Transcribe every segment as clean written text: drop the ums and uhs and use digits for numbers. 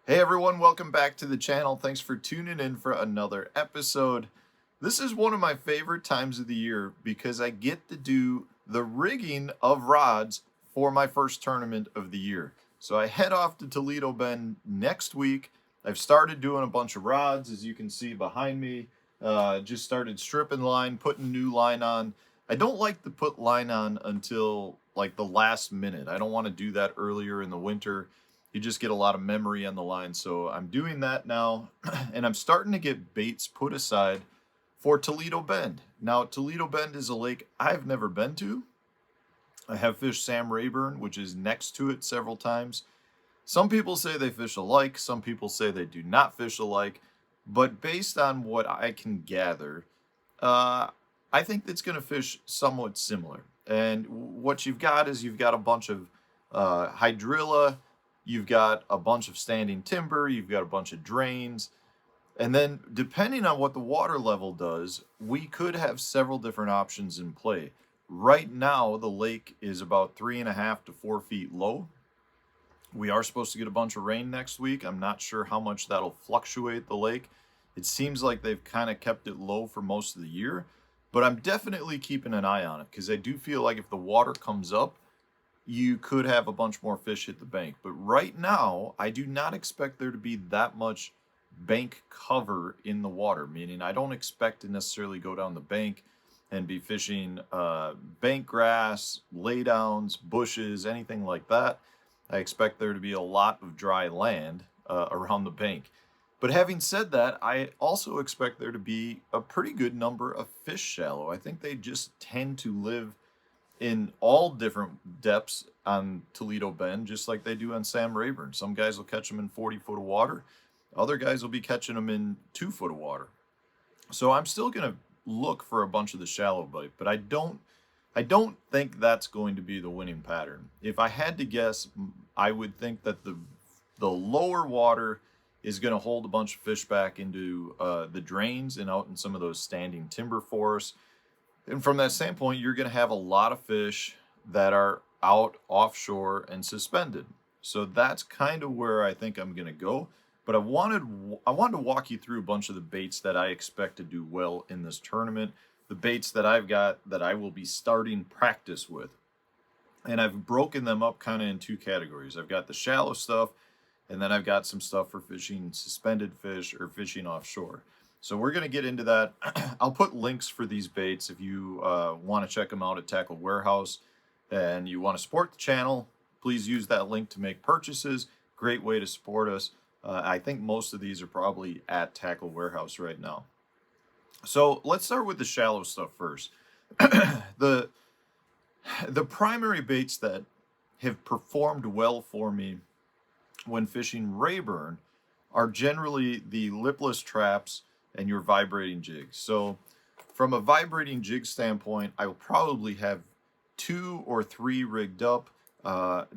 Hey everyone, welcome back to the channel. Thanks for tuning in for another episode. This is one of my favorite times of the year because I get to do the rigging of rods for my first tournament of the year. So I head off to Toledo Bend next week. I've started doing a bunch of rods, as you can see behind me. Just started stripping line, putting new line on. I don't like to put line on until like the last minute. I don't want to do that earlier in the winter. You just get a lot of memory on the line. So I'm doing that now, and I'm starting to get baits put aside for Toledo Bend. Now, Toledo Bend is a lake I've never been to. I have fished Sam Rayburn, which is next to it, several times. Some people say they fish alike, some people say they do not fish alike, but based on what I can gather, uh, I think it's going to fish somewhat similar. And what you've got is you've got a bunch of hydrilla, you've got a bunch of standing timber, you've got a bunch of drains, and then depending on what the water level does, we could have several different options in play. Right now, the lake is about 3.5 to 4 feet low. We are supposed to get a bunch of rain next week. I'm not sure how much that'll fluctuate the lake. It seems like they've kind of kept it low for most of the year, but I'm definitely keeping an eye on it because I do feel like if the water comes up, you could have a bunch more fish hit the bank. But right now, I do not expect there to be that much bank cover in the water, meaning I don't expect to necessarily go down the bank and be fishing bank grass, laydowns, bushes, anything like that. I expect there to be a lot of dry land around the bank. But having said that, I also expect there to be a pretty good number of fish shallow. I think they just tend to live in all different depths on Toledo Bend, just like they do on Sam Rayburn. Some guys will catch them in 40 foot of water. Other guys will be catching them in 2 foot of water. So I'm still going to look for a bunch of the shallow bite, but I don't think that's going to be the winning pattern. If I had to guess, I would think that the lower water is going to hold a bunch of fish back into the drains and out in some of those standing timber forests. And from that standpoint, you're going to have a lot of fish that are out offshore and suspended. So that's kind of where I think I'm going to go. But I wanted to walk you through a bunch of the baits that I expect to do well in this tournament, the baits that I've got that I will be starting practice with. And I've broken them up kind of in 2 categories. I've got the shallow stuff, and then I've got some stuff for fishing suspended fish or fishing offshore. So we're going to get into that. I'll put links for these baits if you want to check them out at Tackle Warehouse and you want to support the channel. Please use that link to make purchases. Great way to support us. I think most of these are probably at Tackle Warehouse right now. So let's start with the shallow stuff first. the the primary baits that have performed well for me when fishing Rayburn are generally the lipless traps and your vibrating jigs. So from a vibrating jig standpoint, I will probably have 2 or 3 rigged up,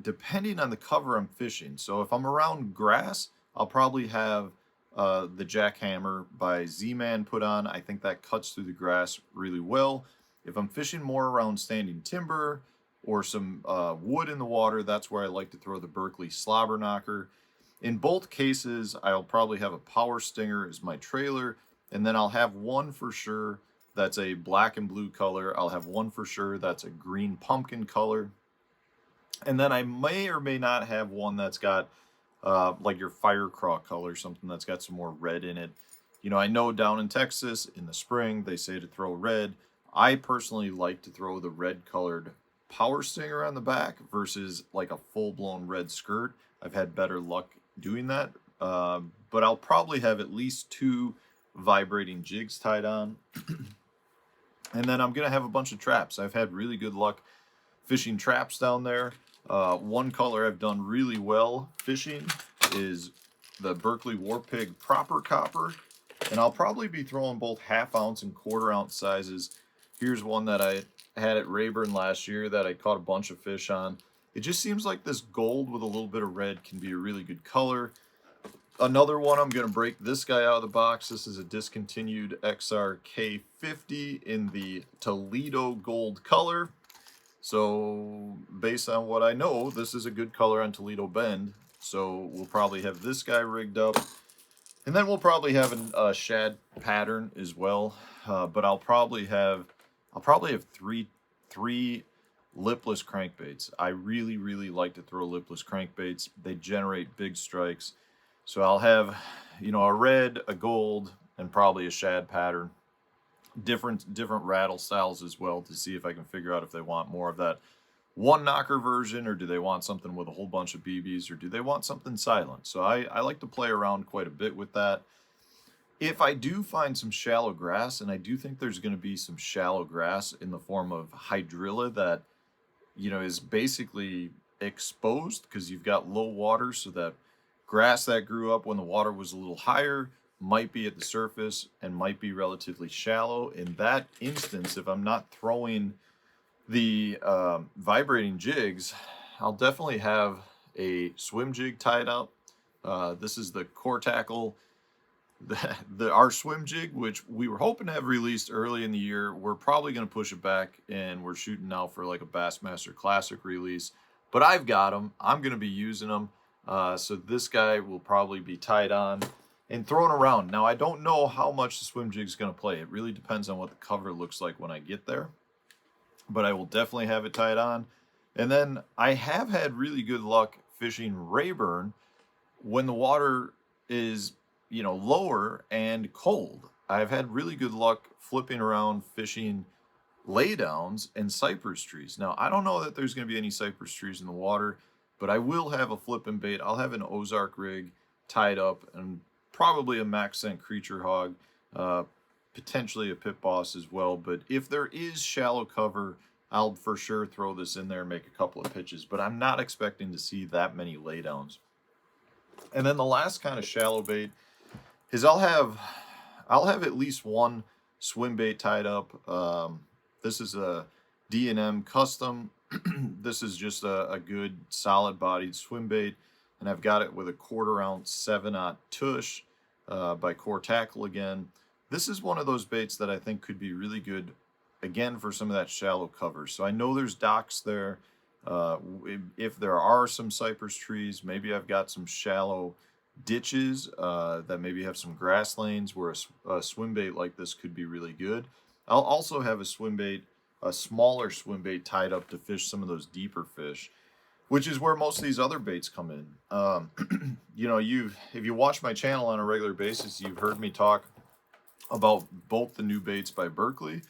depending on the cover I'm fishing. So if I'm around grass, I'll probably have the Jackhammer by Z-Man put on. I think that cuts through the grass really well. If I'm fishing more around standing timber or some wood in the water, that's where I like to throw the Berkeley Slobber Knocker. In both cases, I'll probably have a Power Stinger as my trailer, and then I'll have one for sure that's a black and blue color. I'll have one for sure that's a green pumpkin color. And then I may or may not have one that's got like your fire craw color, something that's got some more red in it. You know, I know down in Texas in the spring they say to throw red. I personally like to throw the red colored Power Stinger on the back versus like a full-blown red skirt. I've had better luck doing that, but I'll probably have at least 2 vibrating jigs tied on. And then I'm gonna have a bunch of traps. I've had really good luck fishing traps down there. One color I've done really well fishing is the Berkeley War Pig Proper Copper, and I'll probably be throwing both 1/2 ounce and 1/4 ounce sizes. Here's one that I had at Rayburn last year that I caught a bunch of fish on. It just seems like this gold with a little bit of red can be a really good color. Another one, I'm going to break this guy out of the box. This is a discontinued XR K50 in the Toledo gold color. So based on what I know, this is a good color on Toledo Bend. So we'll probably have this guy rigged up. And then we'll probably have a shad pattern as well. But I'll probably have three lipless crankbaits. I really like to throw lipless crankbaits. They generate big strikes. So I'll have, a red, a gold, and probably a shad pattern. Different rattle styles as well, to see if I can figure out if they want more of that one knocker version, or do they want something with a whole bunch of BBs, or do they want something silent. So I like to play around quite a bit with that. If I do find some shallow grass, and I do think there's going to be some shallow grass in the form of hydrilla that, is basically exposed because you've got low water, so that grass that grew up when the water was a little higher might be at the surface and might be relatively shallow. In that instance, if I'm not throwing the vibrating jigs, I'll definitely have a swim jig tied up. This is the core tackle, our swim jig, which we were hoping to have released early in the year. We're probably going to push it back, and we're shooting now for like a Bassmaster Classic release. But I've got them. I'm going to be using them. So this guy will probably be tied on and thrown around. Now, I don't know how much the swim jig is going to play. It really depends on what the cover looks like when I get there. But I will definitely have it tied on. And then I have had really good luck fishing Rayburn when the water is, lower and cold. I've had really good luck flipping around fishing laydowns and cypress trees. Now, I don't know that there's going to be any cypress trees in the water, but I will have a flipping bait. I'll have an Ozark rig tied up, and probably a max scent creature hog, potentially a pit boss as well. But if there is shallow cover, I'll for sure throw this in there and make a couple of pitches. But I'm not expecting to see that many laydowns. And then the last kind of shallow bait is I'll have at least one swim bait tied up. This is a D&M custom. This is just a good solid bodied swim bait, and I've got it with a 1/4 ounce 7/0 tush by Core Tackle again. This is one of those baits that I think could be really good again for some of that shallow cover. So I know there's docks there. If there are some cypress trees, maybe I've got some shallow ditches that maybe have some grass lanes where a swim bait like this could be really good. I'll also have a smaller swim bait tied up to fish some of those deeper fish, which is where most of these other baits come in. If you watch my channel on a regular basis, you've heard me talk about both the new baits by Berkley.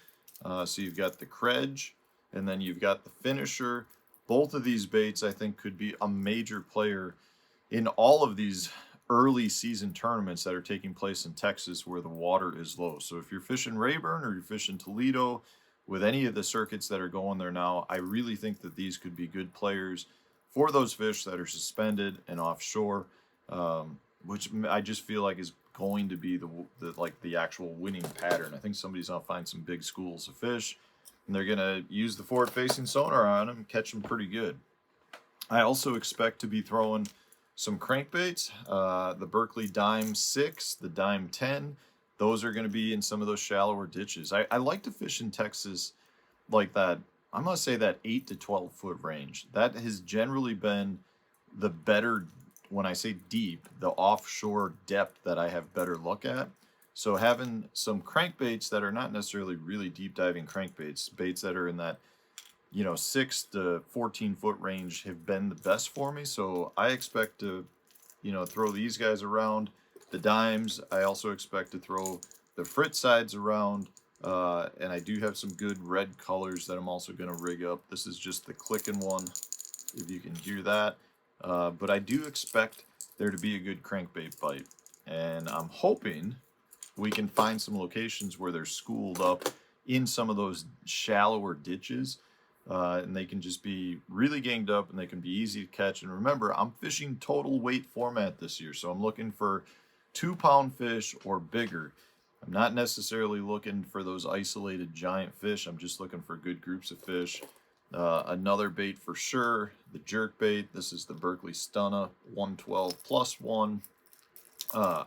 So you've got the Kredge, and then you've got the Finisher. Both of these baits, I think, could be a major player in all of these early season tournaments that are taking place in Texas where the water is low. So if you're fishing Rayburn or you're fishing Toledo, with any of the circuits that are going there now, I really think that these could be good players for those fish that are suspended and offshore, which I just feel like is going to be the actual winning pattern. I think somebody's gonna find some big schools of fish, and they're gonna use the forward-facing sonar on them, catch them pretty good. I also expect to be throwing some crankbaits, the Berkley Dime 6, the Dime 10. Those are going to be in some of those shallower ditches. I like to fish in Texas like that. I'm going to say that 8 to 12 foot range. That has generally been the better, when I say deep, the offshore depth that I have better look at. So having some crankbaits that are not necessarily really deep diving crankbaits, baits that are in that 6 to 14 foot range have been the best for me. So I expect to, throw these guys around. The dimes, I also expect to throw the Fritz sides around. And I do have some good red colors that I'm also going to rig up. This is just the clicking one, if you can hear that. But I do expect there to be a good crankbait bite. And I'm hoping we can find some locations where they're schooled up in some of those shallower ditches. And they can just be really ganged up, and they can be easy to catch. And remember, I'm fishing total weight format this year, so I'm looking for 2-pound fish or bigger. I'm not necessarily looking for those isolated giant fish. I'm just looking for good groups of fish. Another bait for sure, the jerk bait. This is the Berkley Stunna 112 plus 1. I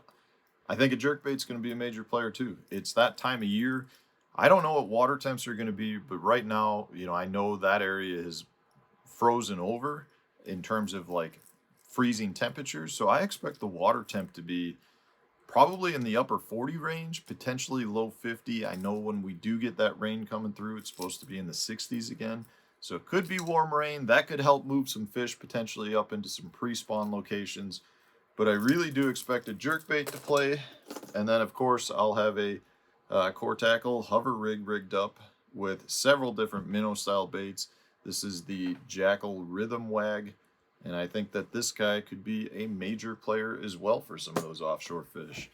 think a jerk bait's going to be a major player too. It's that time of year. I don't know what water temps are going to be, but right now, I know that area is frozen over in terms of like freezing temperatures. So I expect the water temp to be probably in the upper 40 range, potentially low 50. I know when we do get that rain coming through, it's supposed to be in the 60s again. So it could be warm rain. That could help move some fish potentially up into some pre-spawn locations. But I really do expect a jerkbait to play. And then, of course, I'll have a core tackle hover rig rigged up with several different minnow-style baits. This is the Jackal Rhythm Wag. And I think that this guy could be a major player as well for some of those offshore fish.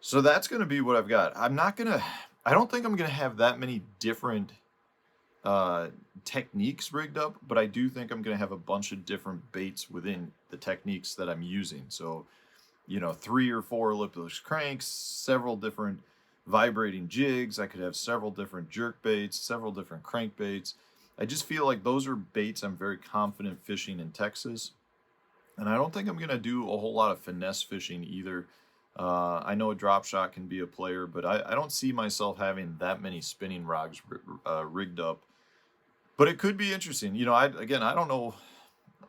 So that's going to be what I've got. I don't think I'm going to have that many different techniques rigged up, but I do think I'm going to have a bunch of different baits within the techniques that I'm using. So, 3 or 4 elliptical cranks, several different vibrating jigs. I could have several different jerk baits, several different crankbaits. I just feel like those are baits I'm very confident fishing in Texas. And I don't think I'm going to do a whole lot of finesse fishing either. I know a drop shot can be a player, but I don't see myself having that many spinning rods rigged up. But it could be interesting. I don't know.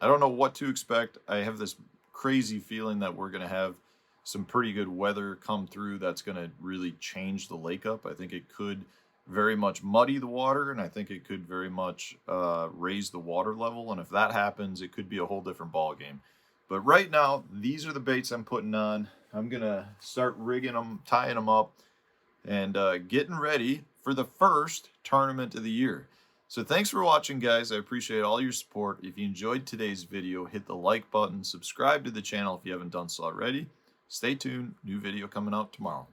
I don't know what to expect. I have this crazy feeling that we're going to have some pretty good weather come through that's going to really change the lake up. I think it could very much muddy the water, and I think it could very much raise the water level. And if that happens, it could be a whole different ball game. But right now, these are the baits I'm putting on. I'm going to start rigging them, tying them up, and getting ready for the first tournament of the year. So thanks for watching, guys. I appreciate all your support. If you enjoyed today's video, hit the like button, subscribe to the channel if you haven't done so already. Stay tuned. New video coming out tomorrow.